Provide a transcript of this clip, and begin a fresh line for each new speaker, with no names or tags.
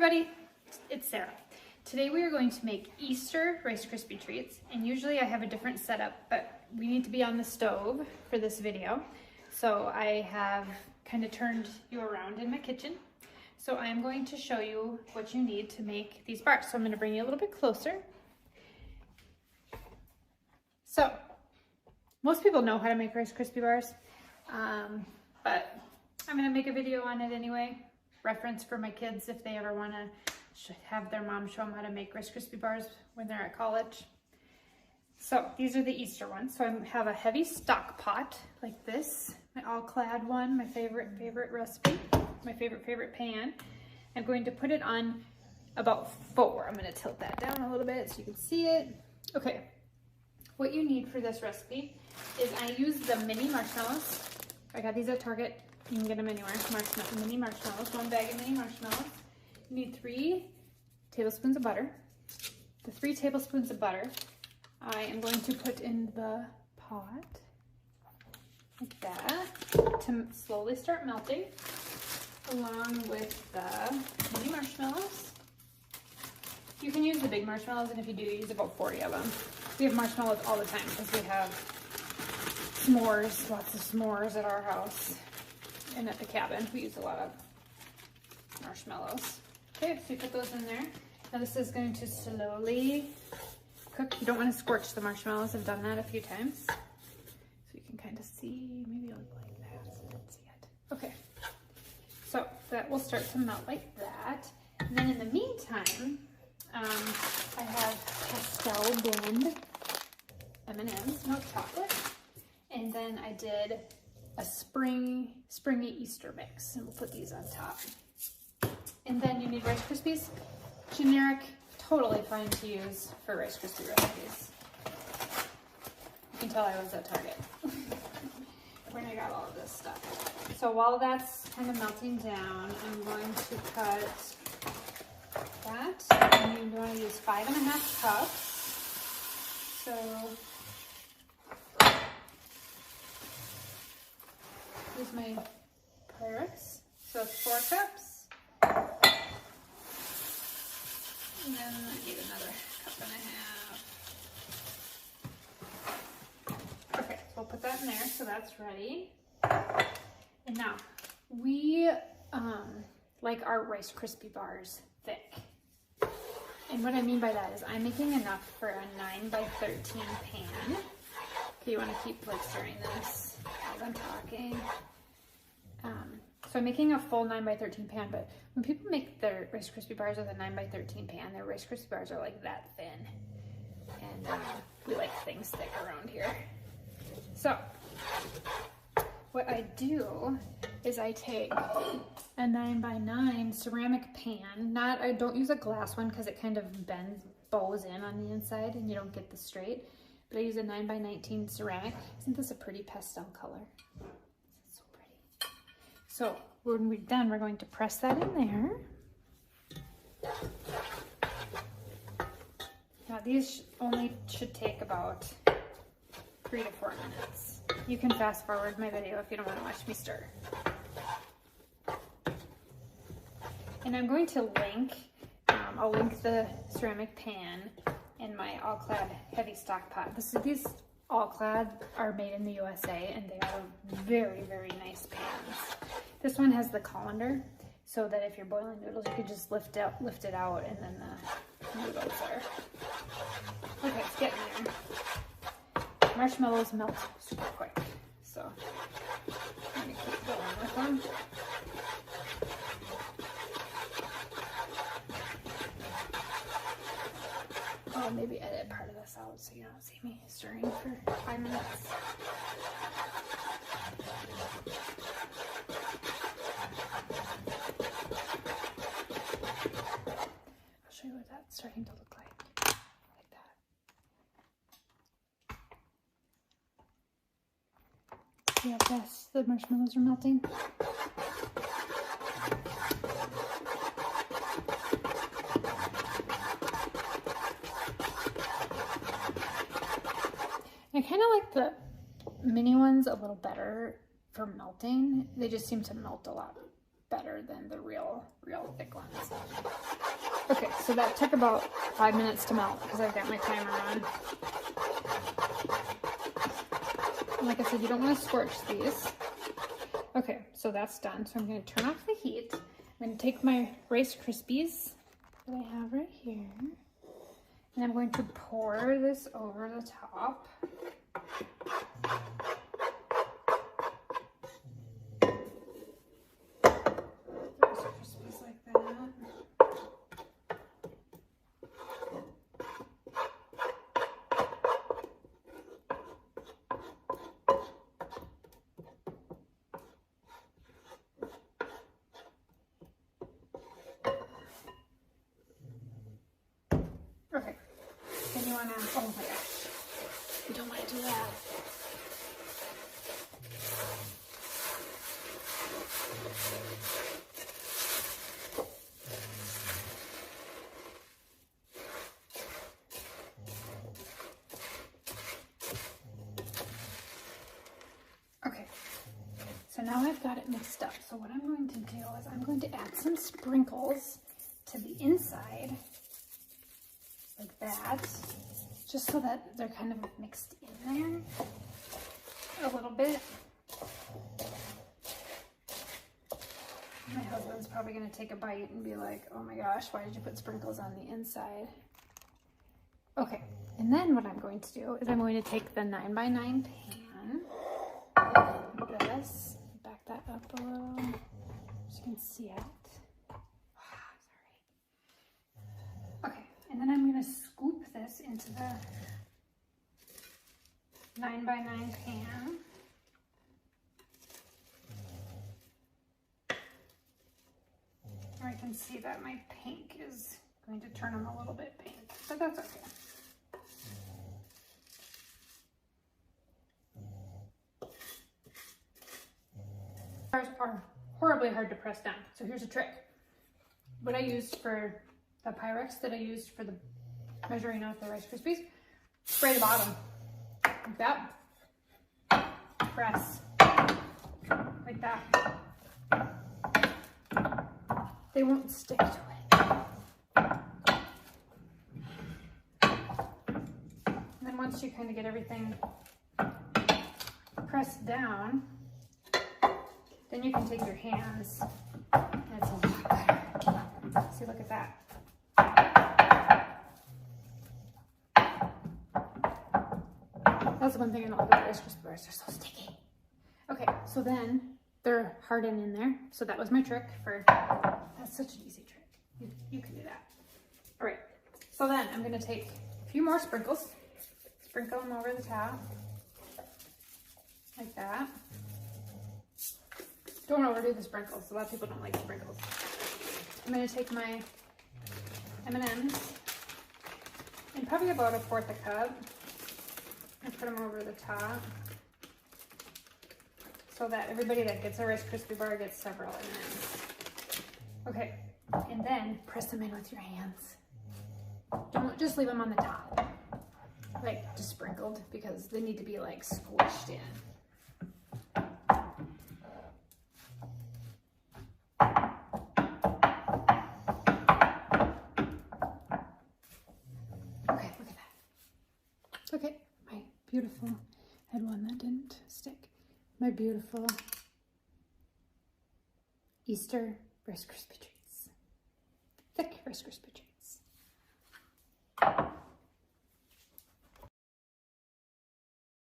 everybody, it's Sarah. Today we are going to make Easter Rice Krispie treats, and usually I have a different setup, but we need to be on the stove for this video. So I have kind of turned you around in my kitchen. So I am going to show you what you need to make these bars. So I'm going to bring you a little bit closer. So most people know how to make Rice Krispie bars, but I'm going to make a video on it anyway. Reference for my kids if they ever want to have their mom show them how to make Rice Krispie bars when they're at college. So these are the Easter ones. So I have a heavy stock pot like this, my all-clad one, my favorite recipe, my favorite pan. I'm going to put it on about 4. I'm going to tilt that down a little bit so you can see it. Okay, what you need for this recipe is I use the mini marshmallows. I got these at Target. You can get them anywhere. Mini marshmallows, 1 bag of mini marshmallows. You need 3 tablespoons of butter. The 3 tablespoons of butter I am going to put in the pot like that to slowly start melting, along with the mini marshmallows. You can use the big marshmallows, and if you do, use about 40 of them. We have marshmallows all the time because we have s'mores, lots of s'mores at our house. And at the cabin, we use a lot of marshmallows. Okay, so you put those in there. Now this is going to slowly cook. You don't want to scorch the marshmallows. I've done that a few times. So you can kind of see, maybe I'll like that so you can see it. Okay, so that will start to melt like that. And then in the meantime, I have pastel blend M&Ms, milk chocolate. And then I did a springy Easter mix, and we'll put these on top. And then you need Rice Krispies, generic, totally fine to use for Rice Krispie recipes. You can tell I was at Target when I got all of this stuff. So while that's kind of melting down, I'm going to cut that, and you want to use 5½ cups. So here's my Pyrex, so it's 4 cups. And then I need another 1.5 cups. Okay, so I'll put that in there, so that's ready. And now, we like our Rice Krispie bars thick. And what I mean by that is I'm making enough for a 9x13 pan. Okay, you want to keep like stirring this as I'm talking. So I'm making a full 9x13 pan, but when people make their Rice Krispie bars with a 9x13 pan, their Rice Krispie bars are like that thin. And we like things thick around here. So what I do is I take a 9x9 ceramic pan. I don't use a glass one because it kind of bows in on the inside and you don't get the straight. But I use a 9x19 ceramic. Isn't this a pretty pastel color? So pretty. So when we're done, we're going to press that in there. Now these only should take about 3 to 4 minutes. You can fast forward my video if you don't want to watch me stir. And I'm going to link, I'll link the ceramic pan in my all-clad heavy stock pot. These all-clad are made in the USA, and they are very, very nice pans. This one has the colander, so that if you're boiling noodles, you can just lift it out, and then the noodles are. Okay, it's getting there. Marshmallows melt super quick, so I'm gonna keep going with them. I'll maybe edit part of this out so you don't see me stirring for 5 minutes. I'll show you what that's starting to look like. Like that. See how fast the marshmallows are melting? I kind of like the mini ones a little better for melting. They just seem to melt a lot better than the real thick ones. Okay, so that took about 5 minutes to melt because I've got my timer on. And like I said, you don't want to scorch these. Okay, so that's done. So I'm going to turn off the heat. I'm going to take my Rice Krispies that I have right here, and I'm going to pour this over the top. Rice Krispies like that. Okay, then you wanna, oh my gosh, you don't wanna do that. Okay, so now I've got it mixed up. So what I'm going to do is I'm going to add some sprinkles to the inside, like that, just so that they're kind of mixed in there a little bit. My husband's probably going to take a bite and be like, oh my gosh, why did you put sprinkles on the inside? Okay, and then what I'm going to do is I'm going to take the 9x9 pan, like this, back that up a little, so you can see it. Okay, and then I'm going to scoop this into the 9x9 pan. I can see that my pink is going to turn them a little bit pink, but that's okay. Bars are horribly hard to press down, so here's a trick. What I used for the Pyrex that I used for the measuring out the Rice Krispies, spray the bottom, like that, press, like that. They won't stick to it. And then once you kind of get everything pressed down, then you can take your hands, and it's a lot better. See, look at that. That's one thing I don't like about Rice Krispie bars, they're so sticky. Okay, so then they're hardened in there. So that was my trick for, that's such an easy trick. You can do that. All right, so then I'm gonna take a few more sprinkles, sprinkle them over the top, like that. Don't overdo the sprinkles. A lot of people don't like sprinkles. I'm gonna take my M&Ms and probably about 1/4 cup and put them over the top so that everybody that gets a Rice Krispie bar gets several M&Ms. Okay, and then press them in with your hands. Don't just leave them on the top, like just sprinkled, because they need to be like squished in. Okay, look at that. Okay, my beautiful, I had one that didn't stick. My beautiful Easter Rice Krispie treats. Thick Rice Krispie treats.